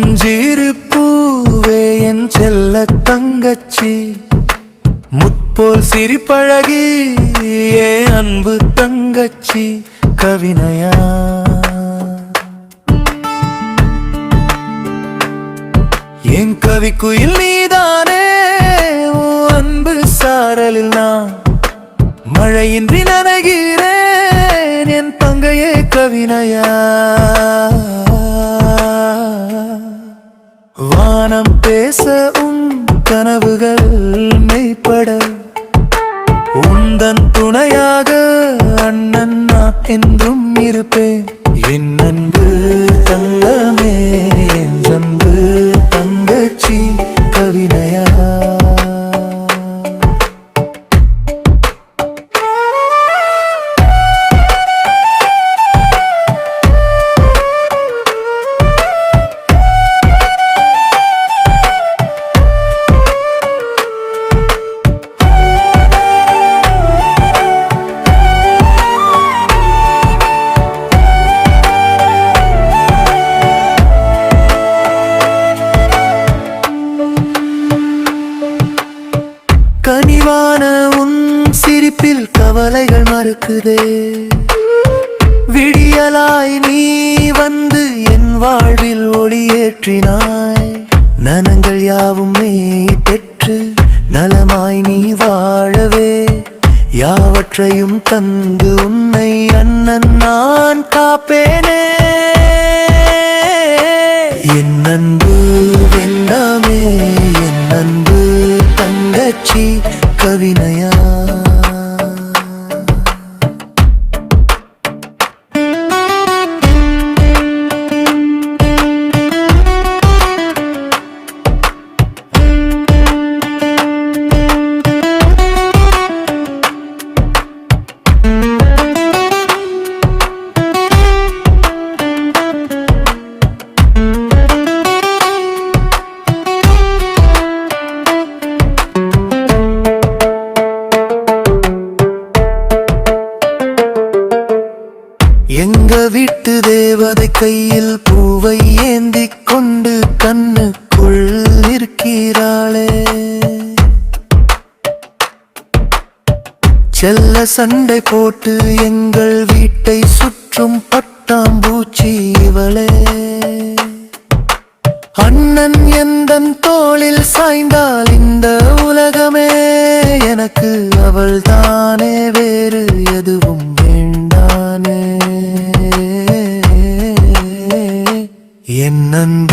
மஞ்சிறு பூவே என் செல்ல தங்கச்சி, முற்போல் சிரிப்பழகி ஏ அன்பு தங்கச்சி கவினயா. என் கவிக்குயில் நீதானே, அன்பு சாரலில் நான் மழையின்றி நனைகிறேன் என் தங்கையே கவினயா. வானம் பேச உன் கனவுகள் மெய்ப்பட, உந்தன் துணையாக அண்ணன் நான் என்றும் இருப்பேன். என் அன்பு தங்கமே, என் அன்பு தங்கச்சி கவினயா. கனிவான உன் சிரிப்பில் கவலைகள் மறுக்குதே, விடியலாய் நீ வந்து என் வாழ்வில் ஒளியேற்றினாய். நனங்கள் யாவும் நீ பெற்று நலமாய் நீ வாழவே, யாவற்றையும் தந்து உன்னை அண்ணன் நான் காப்பேனே. என் அன்பு வெண்ணமே, என் அன்பு தங்கச்சி கவினயா. எங்க வீட்டு தேவதை கையில் பூவை ஏந்திக் கொண்டு கண்ணுக்குள் இருக்கிறாளே. செல்ல சண்டை போட்டு எங்கள் வீட்டை சுற்றும் பட்டாம்பூச்சி இவளே. அண்ணன் எந்தன் தோளில் சாய்ந்தால் இந்த உலகமே எனக்கு அவள் தானே, வேறு எதுவும் வேண்டானே. என் அன்பு